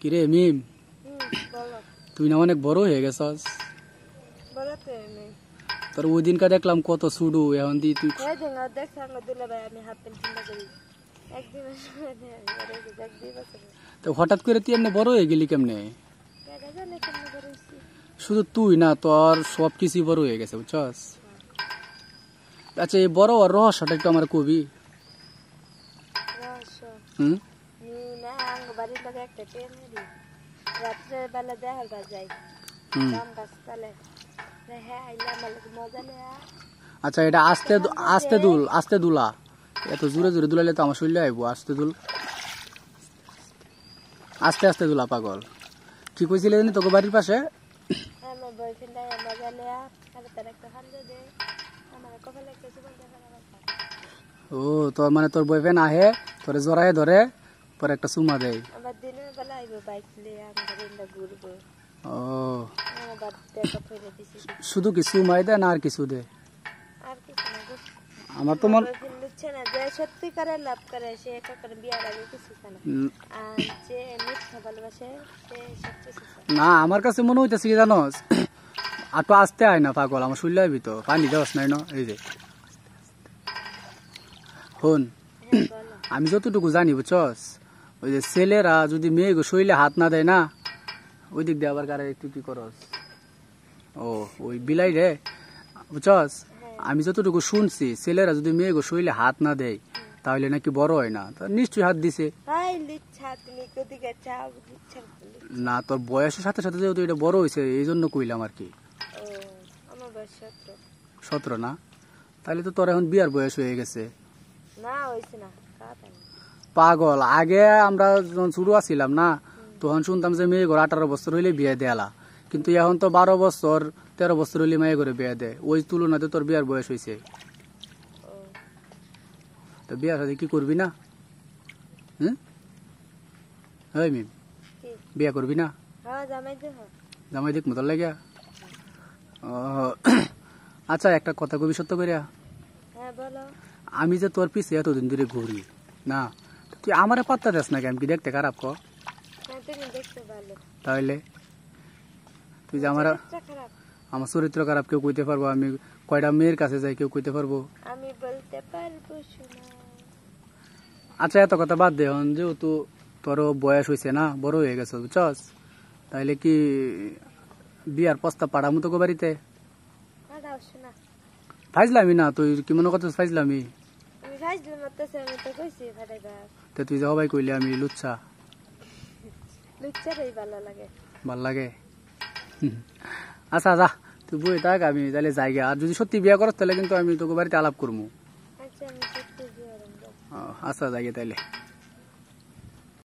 কিরে মিম, বলো। তুই না অনেক বড় হয়ে গেছস। বলতে নেই। তোর ওই দিনকা দেখলাম কত সুডু, এখন দি তুই এই দিন দেখছাম দিলে ভাই আমি হাফ প্যান্ট কিনা করি। একদিনের সময় নেই আমি করে এক দুই বছর। তো হঠাৎ করে তুই এমনি বড় হয়ে গেলি কেমনে? কেডা জানে কেমনে করেছি। শুধু তুই না, তোর সব কিছুই বড় হয়ে গেছে বুঝছস। আচ্ছা, এই বড় আর রহস্যটা একটু আমার কবি। রহস্য হুম, না আঙ্গ বাড়ির লোক একটা ট্রেন মেরি রাত্রে বেলা দেখার যাই হুম। গাম গাছ তালে হ্যাঁ আইলাম মজা নেয়া। আচ্ছা, এটা আস্তে আস্তে দুল, আস্তে দুলা। এত জোরে জোরে দুলাইলে তো আমার শরীরে আইব। আস্তে দুল, আস্তে আস্তে দুলা পাগল। কি কইছিলে জানি তোকে বাড়ির পাশে? আমার বয়ফ্রেন্ড মজা নেয়া আর তার একটা হান্ডে দে আমার কপালে কিছু বলতে পারে না। ও, তোর মানে তোর বয়ফ্রেন্ড আহে, তোরে জড়ায় ধরে, পরে একটা চুমা দেয়। আবার দিনের বেলা আইব বাইক নিয়ে আমাদের ইন্দা ঘুরবো। ও, আবার দেখা ফেলে দিছি। শুধু কি চুমাই দেয় না আর কিছু দে? আর কিছু না গো। আমার তো মন বুঝছে না যে সত্যিকারের লাভ করে সে একা করে বিয়ার আগে কিছু না। আর যে মিথ্যা ভালোবাসে সে সবচেয়ে সুখী। না, আমার কাছে মনে হইতেছে কি জানোস, আর তো আসতে আয় না পাগল, আমার শরীরে আইবি তো, পানি দেওয়াস নাই না। এই যে হন, আমি যতটুকু জানি বুঝছস, ওই যে ছেলেরা যদি মেয়ে শরীরে হাত না দেয় না, ওই দিক দিয়ে আবার কারে একটু কি করস। ও, ওই বিলাই রে বুঝছস, আমি যতটুকু শুনছি ছেলেরা যদি মেয়ে শরীরে হাত না দেয় তাহলে নাকি বড় হয় না। তা নিশ্চয়ই হাত দিছে না, তোর বয়সের সাথে সাথে যেহেতু এটা বড় হয়েছে এই জন্য কইলাম আর কি। 17 না? তাহলে তো তোর এখন বিয়ার বয়স হয়ে গেছে। পাগল, আগে আমরা যখন শুরু আছিলাম না, তখন শুনতাম যে মেয়ে ঘর 18 বছর হইলে বিয়ে দেয়ালা, কিন্তু এখন তো 12 বছর 13 বছর হইলে মেয়ে ঘরে বিয়ে দেয়। ওই তুলনাতে তোর বিয়ার বয়স হয়েছে। তো বিয়ার সাথে কি করবি না? হুম, এই মিম, বিয়া করবি না? জামাই দেখ মতো লাগিয়া। আচ্ছা, একটা কথা কবি সত্য করিয়া, আমি যে তোর পিছে এতদিন ধরে ঘুরি না, তুই আমারে পাত্তা দেস না কেন? কি দেখতে খারাপ ক? তাহলে তুই যে আমার চরিত্র খারাপ কেউ কইতে পারবো? আমি কয়টা মেয়ের কাছে যাই, কেউ কইতে পারবো? আমি বলতে পারবো শোনা। আচ্ছা, এত কথা বাদ দে, যেহেতু তোর বয়স হয়েছে না, বড় হয়ে গেছে বুঝছস, তাইলে কি বিয়ার প্রস্তাব পাঠামু তোকে বাড়িতে? ফাইজলামি না, তুই কি মনে করছিস ফাইজলামি? তুই যে হবাই কইলে আমি লুচ্ছা। ভাল লাগে? আচ্ছা যা, তুই বই থাক, আমি তাহলে যাই গে। আর যদি সত্যি বিয়া করস তাহলে কিন্তু আমি তোকে বাড়িতে আলাপ করবো। আচ্ছা, যাই গে তাইলে।